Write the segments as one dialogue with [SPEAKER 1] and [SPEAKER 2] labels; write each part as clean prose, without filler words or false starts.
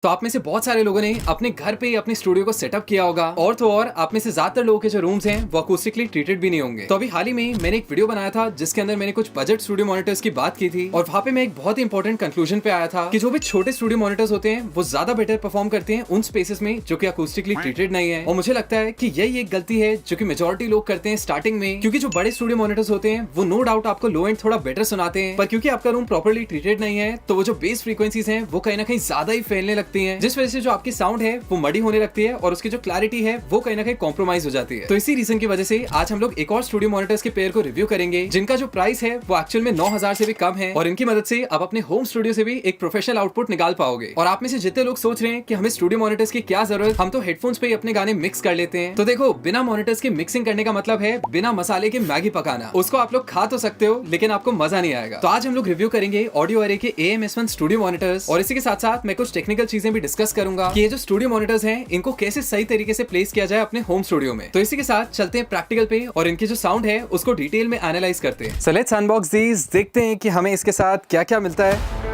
[SPEAKER 1] तो आप में से बहुत सारे लोगों ने अपने घर पे ही अपने स्टूडियो को सेटअप किया होगा और तो और आप में से ज्यादातर लोगों के जो रूम्स हैं वो अकूस्टिकली ट्रीटेड भी नहीं होंगे। तो अभी हाल ही में मैंने एक वीडियो बनाया था जिसके अंदर मैंने कुछ बजट स्टूडियो मॉनिटर्स की बात की थी और वहाँ पे मैं एक बहुत ही इंपॉर्टेंट कंक्लूजन पे आया था कि जो भी छोटे स्टूडियो मॉनिटर्स होते हैं वो ज्यादा बेटर परफॉर्म करते हैं उन स्पेसेस में जो कि अकूस्टिकली ट्रीटेड नहीं है। और मुझे लगता है कि यही एक गलती है जो कि मेजोरिटी लोग करते हैं स्टार्टिंग में, क्योंकि जो बड़े स्टूडियो मॉनिटर्स होते हैं वो नो डाउट आपको लो एंड थोड़ा बेटर सुनाते हैं, पर क्योंकि आपका रूम प्रॉपर्ली ट्रीटेड नहीं है तो वो जो बेस फ्रीक्वेंसीज हैं वो कहीं ना कहीं ज्यादा ही फैलने लगती हैं, जिस वजह से जो आपकी साउंड है वो मडी होने लगती है और उसकी जो क्लैरिटी है वो कहीं ना कहीं कॉम्प्रोमाइज हो जाती है। तो इसी रीजन की वजह से आज हम लोग एक और स्टूडियो मॉनिटर्स के पेयर को रिव्यू करेंगे जिनका जो प्राइस है वो एक्चुअल में 9000 से भी कम है और इनकी मदद से आप अपने होम स्टूडियो से भी एक प्रोफेशनल आउटपुट निकाल पाओगे। और आप में से जितने लोग सोच रहे हैं कि हमें स्टूडियो मॉनिटर्स की क्या जरूरत, हम तो हेडफोन्स पे ही अपने गाने मिक्स कर लेते हैं। तो देखो, बिना मॉनिटर्स के मिक्सिंग करने का मतलब है बिना मसाले के मैगी पकाना। उसको आप लोग खा तो सकते हो लेकिन आपको मजा नहीं आएगा। तो आज हम लोग रिव्यू करेंगे ऑडियो एरे के AM-S1 स्टूडियो मॉनिटर्स और इसी के साथ साथ मैं कुछ टेक्निकल चीजें भी डिस्कस करूंगा कि ये जो स्टूडियो मॉनिटर्स हैं इनको कैसे सही तरीके से प्लेस किया जाए अपने होम स्टूडियो में। तो इसी के साथ चलते हैं प्रैक्टिकल पे और इनकी जो साउंड है उसको डिटेल में एनालाइज करते हैं। सो लेट्स अनबॉक्स दीज, देखते हैं कि हमें इसके साथ क्या क्या मिलता है।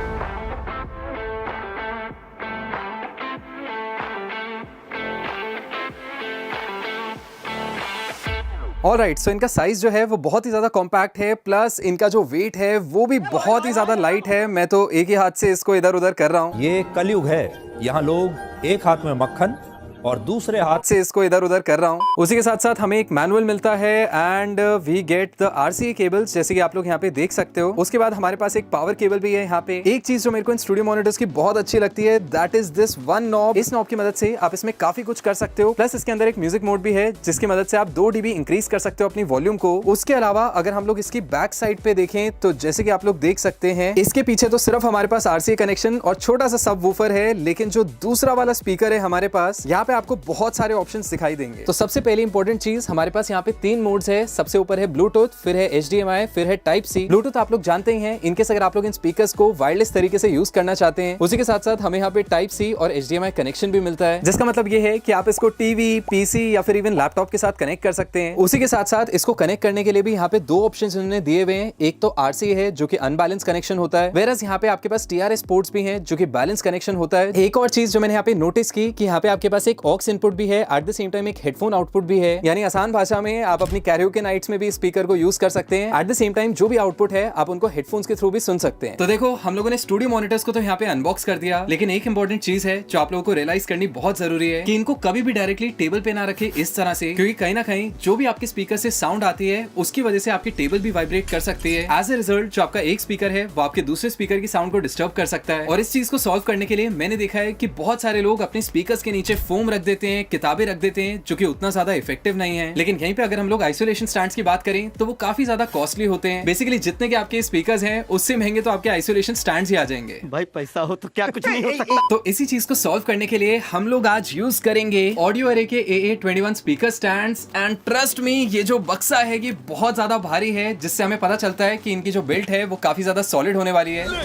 [SPEAKER 1] ऑलराइट, सो इनका साइज जो है वो बहुत ही ज्यादा कॉम्पैक्ट है, प्लस इनका जो वेट है वो भी बहुत ही ज्यादा लाइट है। मैं तो एक ही हाथ से इसको इधर उधर कर रहा हूँ।
[SPEAKER 2] ये कलयुग है, यहाँ लोग एक हाथ में मक्खन और दूसरे हाथ
[SPEAKER 1] से इसको इधर उधर कर रहा हूँ। उसी के साथ साथ हमें एक मैनुअल मिलता है and we get the RCA cables, जैसे कि आप लोग यहाँ पे देख सकते हो। उसके बाद हमारे पास एक पावर केबल भी है यहाँ पे। एक चीज जो मेरे को इन स्टूडियो मॉनिटर्स की बहुत अच्छी लगती है that is this one knob. इस नॉब की मदद से आप इसमें काफी कुछ कर सकते हो, प्लस इसके अंदर एक म्यूजिक मोड भी है जिसकी मदद से आप 2 dB इंक्रीज कर सकते हो अपनी वॉल्यूम को। उसके अलावा अगर हम लोग इसकी बैक साइड पे देखें तो जैसे कि आप लोग देख सकते हैं इसके पीछे तो सिर्फ हमारे पास RCA कनेक्शन और छोटा सा सब वूफर है, लेकिन जो दूसरा वाला स्पीकर है हमारे पास, यहाँ पे आपको बहुत सारे ऑप्शंस दिखाई देंगे। तो सबसे पहली इंपॉर्टेंट चीज, हमारे पास यहाँ पे 3 मोड्स है। सबसे ऊपर है ब्लूटूथ, फिर है HDMI, फिर है टाइप C। ब्लूटूथ आप लोग जानते ही हैं, इनकेस अगर आप लोग इन स्पीकर्स को वायरलेस तरीके से यूज करना चाहते हैं। उसी के साथ साथ हमें यहाँ पे टाइप C और HDMI कनेक्शन भी मिलता है, जिसका मतलब ये है कि आप इसको टीवी, PC या फिर इवन लैपटॉप के साथ कनेक्ट कर सकते हैं। उसी के साथ साथ इसको कनेक्ट करने के लिए भी यहाँ पे 2 ऑप्शन इन्होंने दिए हुए हैं। एक तो RCA है जो कि अनबैलेंस कनेक्शन होता है, वेरस यहाँ पे आपके पास TRS पोर्ट्स भी हैं जो कि बैलेंस कनेक्शन होता है। एक और चीज जो मैंने यहाँ पे नोटिस की कि यहाँ पे आपके पास एक ऑक्स इनपुट भी है, एट द सेम टाइम एक हेडफोन आउटपुट भी है। यानी आसान भाषा में आप अपनी कैरियोके नाइट्स में भी स्पीकर को यूज कर सकते हैं। एट द सेम टाइम जो भी आउटपुट है आप उनको हेडफोन्स के थ्रू भी सुन सकते हैं। तो देखो, हम लोगों ने स्टूडियो मॉनिटर्स को तो यहाँ पे अनबॉक्स कर दिया, लेकिन एक इंपॉर्टेंट चीज है जो आप लोगों को रियलाइज करनी बहुत जरूरी है कि इनको कभी भी डायरेक्टली टेबल पे ना रखे इस तरह से, क्योंकि कहीं ना कहीं जो भी आपके स्पीकर से साउंड आती है उसकी वजह से आपकी टेबल भी वाइब्रेट कर सकती है। एज ए रिजल्ट जो आपका एक स्पीकर है वो आपके दूसरे स्पीकर की साउंड को डिस्टर्ब कर सकता है। और इस चीज को सॉल्व करने के लिए मैंने देखा है कि बहुत सारे लोग अपने स्पीकर्स के नीचे फोम रख देते हैं, किताबें रख देते हैं, जो कि उतना ज्यादा इफेक्टिव नहीं है। लेकिन यहीं पे अगर हम लोग आइसोलेशन स्टैंड्स की बात करें तो वो काफी ज्यादा कॉस्टली होते हैं। बेसिकली जितने के आपके स्पीकर्स हैं उससे महंगे तो आपके आइसोलेशन स्टैंड्स ही आ जाएंगे।
[SPEAKER 3] भाई पैसा हो तो क्या कुछ नहीं हो सकता।
[SPEAKER 1] तो इसी चीज को सॉल्व करने के लिए हम लोग आज यूज करेंगे ऑडियो एरे के AA21 speaker stands. And trust me, ये जो बक्सा है ये बहुत ज्यादा भारी है, जिससे हमें पता चलता है कि इनकी जो बिल्ट है वो काफी ज्यादा सॉलिड होने वाली है।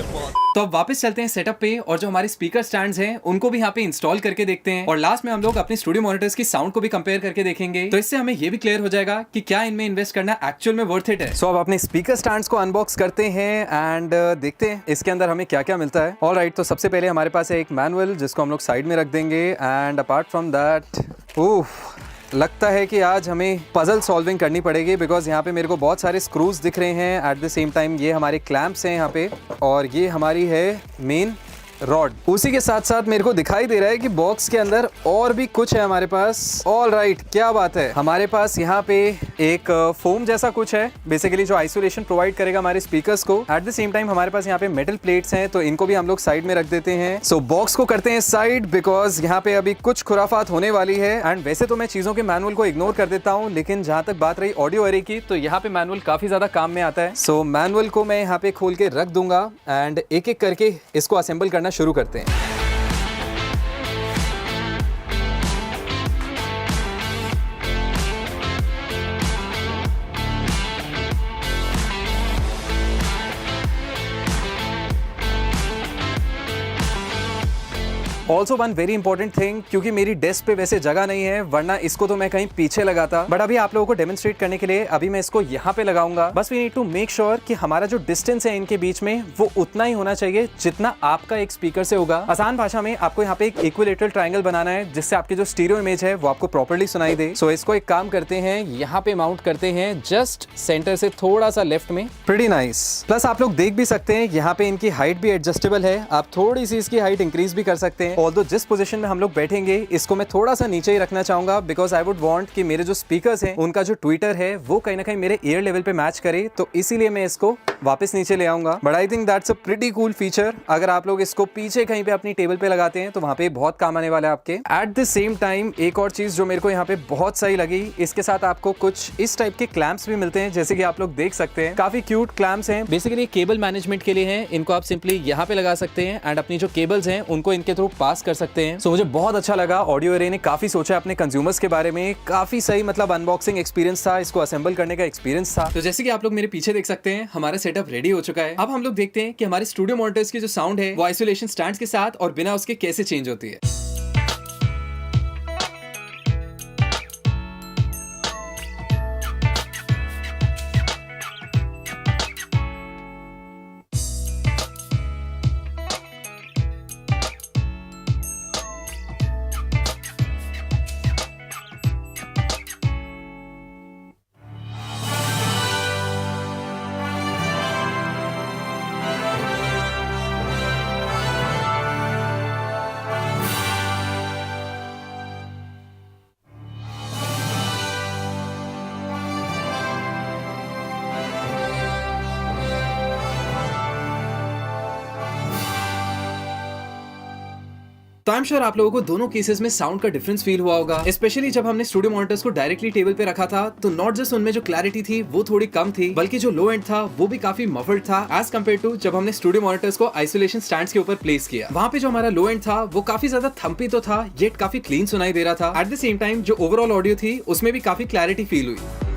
[SPEAKER 1] तो अब वापस चलते हैं सेटअप पे और जो हमारे स्पीकर स्टैंड्स हैं उनको भी यहाँ पे इंस्टॉल करके देखते हैं और लास्ट में हम लोग अपने स्टूडियो मॉनिटर्स की साउंड को भी कंपेयर करके देखेंगे। तो इससे हमें ये भी क्लियर हो जाएगा कि क्या इनमें इन्वेस्ट करना एक्चुअल में वर्थ इट है। सो अब अपने स्पीकर स्टैंड्स को अनबॉक्स करते हैं एंड देखते हैं इसके अंदर हमें क्या क्या मिलता है। ऑलराइट, तो सबसे पहले हमारे पास है एक मैनुअल जिसको हम लोग साइड में रख देंगे एंड अपार्ट फ्रॉम दैट लगता है कि आज हमें पजल सॉल्विंग करनी पड़ेगी, बिकॉज यहाँ पे मेरे को बहुत सारे स्क्रूज दिख रहे हैं। एट द सेम टाइम ये हमारे क्लैंप्स हैं यहाँ पे और ये हमारी है मेन रॉड। उसी के साथ साथ मेरे को दिखाई दे रहा है कि बॉक्स के अंदर और भी कुछ है हमारे पास। ऑलराइट, क्या बात है, हमारे पास यहाँ पे एक फोम जैसा कुछ है बेसिकली जो आइसोलेशन प्रोवाइड करेगा हमारे स्पीकर्स को। एट द सेम टाइम हमारे पास यहाँ पे मेटल प्लेट्स हैं तो इनको भी हम लोग साइड में रख देते हैं। सो बॉक्स को करते हैं साइड, बिकॉज यहाँ पे अभी कुछ खुराफात होने वाली है। एंड वैसे तो मैं चीजों के मैनुअल को इग्नोर कर देता हूँ, लेकिन जहाँ तक बात रही ऑडियो एरे की तो यहाँ पे मैनुअल काफी ज्यादा काम में आता है। सो मैनुअल को मैं यहाँ पे खोल के रख दूंगा एंड एक एक करके इसको असेंबल करना शुरू करते हैं। Also one very important thing, क्योंकि मेरी डेस्क पे वैसे जगह नहीं है, वरना इसको तो मैं कहीं पीछे लगाता, बट अभी आप लोगों को डेमोन्स्ट्रेट करने के लिए अभी मैं इसको यहाँ पे लगाऊंगा। बस we need to make sure कि हमारा जो डिस्टेंस है इनके बीच में वो उतना ही होना चाहिए जितना आपका एक स्पीकर से होगा। आसान भाषा में आपको यहाँ पे एक इक्विलेटरल ट्रायंगल बनाना है जिससे आपकी जो स्टीरियो इमेज है वो आपको प्रॉपर्ली सुनाई दे। सो इसको एक काम करते हैं, यहाँ पे माउंट करते हैं जस्ट सेंटर से थोड़ा सा लेफ्ट में। Pretty nice. प्लस आप लोग देख भी सकते हैं यहाँ पे इनकी हाइट भी एडजस्टेबल है, आप थोड़ी सी इसकी हाइट इंक्रीज भी कर सकते हैं। ऑल्दो जिस पोजीशन में हम लोग बैठेंगे इसको मैं थोड़ा सा नीचे ही रखना चाहूंगा, बिकॉज आई वुड वांट कि मेरे जो स्पीकर्स हैं उनका जो ट्विटर है वो कहीं ना कहीं मेरे ईयर लेवल पे मैच करे, तो इसीलिए मैं इसको वापस नीचे ले आऊंगा। But I think that's a pretty cool feature. अगर आप लोग इसको पीछे कहीं पे अपनी टेबल पे लगाते हैं तो वहां पे बहुत काम आने वाला है आपके। एट द सेम टाइम एक और चीज जो मेरे को यहाँ पे बहुत सही लगी, इसके साथ आपको कुछ इस टाइप के क्लैंप्स भी मिलते हैं, जैसे कि आप लोग देख सकते हैं। काफी क्यूट क्लैंप्स हैं, बेसिकली केबल मैनेजमेंट के लिए हैं। इनको आप सिंपली यहाँ पे लगा सकते हैं एंड अपनी जो केबल्स हैं उनको इनके थ्रू पास कर सकते हैं। सो मुझे बहुत अच्छा लगा। ऑडियो एरे ने काफी सोचा अपने कंज्यूमर्स के बारे में, काफी सही मतलब अनबॉक्सिंग एक्सपीरियंस था, इसको असेंबल करने का एक्सपीरियंस था। तो जैसे कि आप लोग मेरे पीछे देख सकते हैं हमारा सेटअप रेडी हो चुका है। अब हम लोग देखते हैं कि हमारे स्टूडियो मॉनिटर्स की जो साउंड है वो आइसोलेशन स्टैंड्स के साथ और बिना उसके कैसे चेंज होती है। तो आई एम श्योर आप लोगों को दोनों केसेस में साउंड का डिफरेंस फील हुआ होगा, स्पेशली जब हमने स्टूडियो मॉनिटर्स को डायरेक्टली टेबल पे रखा था तो नॉट जस्ट उनमें जो क्लैरिटी थी वो थोड़ी कम थी, बल्कि जो लो एंड था वो भी काफी मफल्ड था एज कम्पेयर टू जब हमने स्टूडियो मॉनिटर्स को आइसोलेशन स्टैंड्स के ऊपर प्लेस किया। वहां पे जो हमारा लो एंड था वो काफी ज्यादा थम्पी तो था, येट काफी क्लीन सुनाई दे रहा था। एट द सेम टाइम जो ओवरऑल ऑडियो थी उसमें भी काफी क्लैरिटी फील हुई।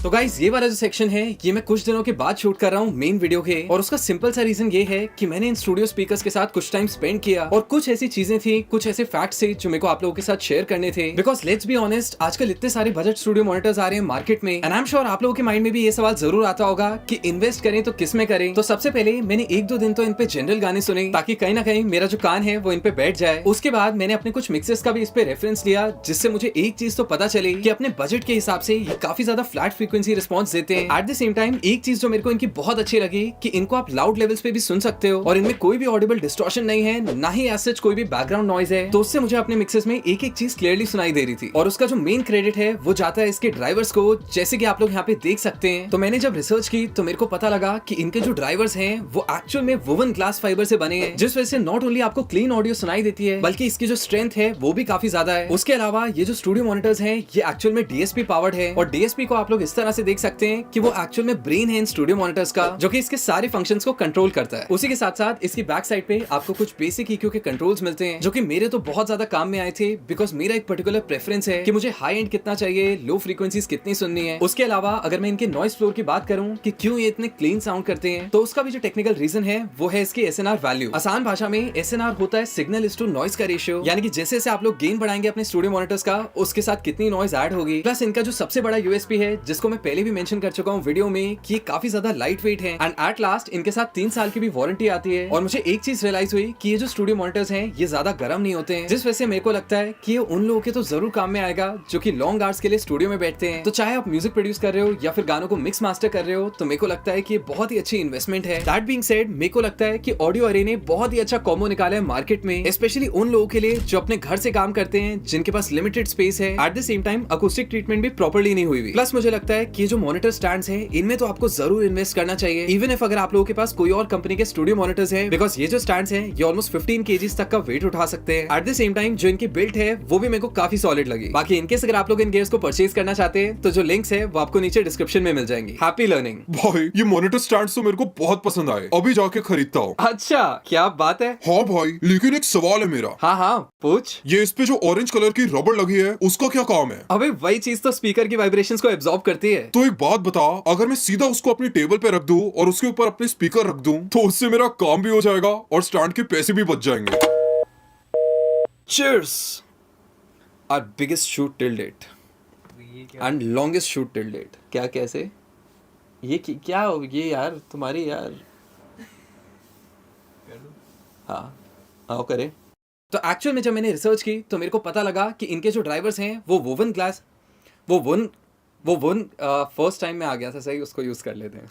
[SPEAKER 1] तो गाइस ये वाला जो सेक्शन है ये मैं कुछ दिनों के बाद शूट कर रहा हूँ मेन वीडियो के, और उसका सिंपल सा रीजन ये है कि मैंने इन स्टूडियो स्पीकर्स के साथ कुछ टाइम स्पेंड किया और कुछ ऐसी चीजें थी, कुछ ऐसे फैक्ट्स थे जो मेरे को आप लोगों के साथ शेयर करने थे। बिकॉज लेट्स बी ऑनेस्ट, आजकल इतने सारे बजट स्टूडियो मॉनिटर्स आ रहे हैं मार्केट में, एंड आई एम श्योर आप लोगों के माइंड में भी ये सवाल जरूर आता होगा कि इन्वेस्ट करें तो किस में करें। तो सबसे पहले मैंने 1-2 दिन तो इन पे जनरल गाने सुने ताकि कहीं ना कहीं मेरा जो कान है वो इन पे बैठ जाए। उसके बाद मैंने अपने कुछ मिक्सेस का भी इस पे रेफरेंस लिया, जिससे मुझे एक चीज तो पता चली कि अपने बजट के हिसाब से ये काफी ज्यादा फ्लैट फ्रीक्वेंसी रिस्पॉन्स देते हैं। एट द सेम टाइम एक चीज जो मेरे को इनकी बहुत अच्छी लगी कि इनको आप लाउड लेवल्स पे भी सुन सकते हो और इनमें कोई भी ऑडिबल डिस्टॉर्शन नहीं है, ना ही एज सच कोई भी बैकग्राउंड नॉइज है। तो उससे मुझे अपने मिक्सेस में एक एक चीज क्लियरली सुनाई दे रही थी, और उसका जो मेन क्रेडिट है वो जाता है इसके ड्राइवर्स को, जैसे कि आप लोग यहाँ पे देख सकते हैं। तो मैंने जब रिसर्च की तो मेरे को पता लगा कि इनके जो ड्राइवर्स हैं वो एक्चुअल में वोवन ग्लास फाइबर से बने हैं, जिस वजह से नॉट ओनली आपको क्लीन ऑडियो सुनाई देती है बल्कि इसकी जो स्ट्रेंथ है वो भी काफी ज्यादा है। उसके अलावा ये जो स्टूडियो मॉनिटर्स हैं ये एक्चुअल में डीएसपी पावर्ड है, और डीएसपी को आप लोग इस तरह से देख सकते हैं कि वो एक्चुअल में ब्रेन है इन स्टूडियो मॉनिटर्स का, जो कि इसके सारे फंक्शंस को कंट्रोल करता है। उसी के साथ साथ इसकी बैक साइड पे आपको कुछ बेसिक ईक्यू के कंट्रोल्स मिलते हैं, जो कि मेरे तो बहुत ज्यादा काम में आए थे, बिकॉज मेरा एक पर्टिकुलर प्रेफरेंस है कि मुझे हाई एंड कितना चाहिए, लो फ्रीक्वेंसीज कितनी सुननी है। उसके अलावा अगर मैं इनके नॉइस फ्लोर की बात करूं कि क्यों ये इतने क्लीन साउंड करते हैं, तो उसका भी जो टेक्निकल रीजन है वो है इसकी एसएनआर वैल्यू। आसान भाषा में एसएनआर होता है सिग्नल इज टू नॉइस का रेशियो, यानी कि जैसे जैसे आप लोग गेन बढ़ाएंगे अपने स्टूडियो मॉनिटर्स का, उसके साथ कितनी नॉइस ऐड होगी। प्लस इनका जो सबसे बड़ा यूएसपी है, जिसको मैं पहले भी मेंशन कर चुका हूं वीडियो में, कि ये काफी ज्यादा लाइट वेट है, एंड एट लास्ट इनके साथ 3 साल की भी वारंटी आती है। और मुझे एक चीज रियलाइज हुई कि ये जो स्टूडियो मॉनिटर्स हैं ये ज्यादा गर्म नहीं होते हैं, जिस वजह से मेरे को लगता है कि ये उन लोगों के तो जरूर काम में आएगा जो कि लॉन्ग आवर्स के लिए स्टूडियो में बैठते हैं। तो चाहे आप म्यूजिक प्रोड्यूस कर रहे हो या फिर गानों को मिक्स मास्टर कर रहे हो, तो मेरे को लगता है कि ये बहुत ही अच्छी इन्वेस्टमेंट है। दैट बीइंग सेड, मेरे को लगता है कि ऑडियो अरे ने बहुत ही अच्छा कॉम्बो निकाला है मार्केट में, स्पेशली उन लोगों के लिए जो अपने घर से काम करते हैं, जिनके पास लिमिटेड स्पेस है, at the same time acoustic treatment भी प्रॉपर्ली नहीं हुई। प्लस मुझे लगता है कि ये जो मॉनिटर स्टैंड्स हैं इनमें तो आपको जरूर इन्वेस्ट करना चाहिए, इवन इफ अगर आप लोगों के पास कोई और कंपनी के स्टूडियो मॉनिटर्स हैं, बिकॉज ये जो स्टैंड्स हैं ये ऑलमोस्ट 15 kg तक का वेट उठा सकते हैं। एट द सेम टाइम जो इनकी बिल्ट है वो भी मेरे को काफी सॉलिड लगी। बाकी इनकेस अगर आप लोग इन गियर्स को परचेज करना चाहते हैं तो जो लिंक्स है वो आपको नीचे डिस्क्रिप्शन में मिल जाएंगी। Happy learning.
[SPEAKER 4] भाई ये मॉनिटर स्टैंड्स तो मेरे को बहुत पसंद आए, अभी जाके खरीदता हूँ।
[SPEAKER 1] अच्छा, क्या बात है।
[SPEAKER 4] हाँ भाई, लेकिन एक सवाल है मेरा।
[SPEAKER 1] हाँ पूछ।
[SPEAKER 4] ये इस पे जो ऑरेंज कलर की रबड़ लगी है उसका क्या काम है?
[SPEAKER 1] अबे वही चीज तो स्पीकर की वाइब्रेशंस को एब्जॉर्ब करती है।
[SPEAKER 4] तो एक बात बता, अगर मैं सीधा उसको अपनी टेबल पे रख दूं और उसके ऊपर अपने स्पीकर रख दूं तो उससे मेरा काम भी हो जाएगा और स्टैंड के पैसे भी बच जाएंगे।
[SPEAKER 1] cheers our biggest shoot till date and longest shoot till date. क्या कैसे ये क्या हो ये यार तुम्हारी यार हाँ आओ करें. तो एक्चुअल में जब मैंने रिसर्च की तो मेरे को पता लगा कि इनके जो ड्राइवर्स हैं वो वोवन ग्लास वो वन फर्स्ट टाइम में आ गया था. सही उसको यूज़ कर लेते हैं.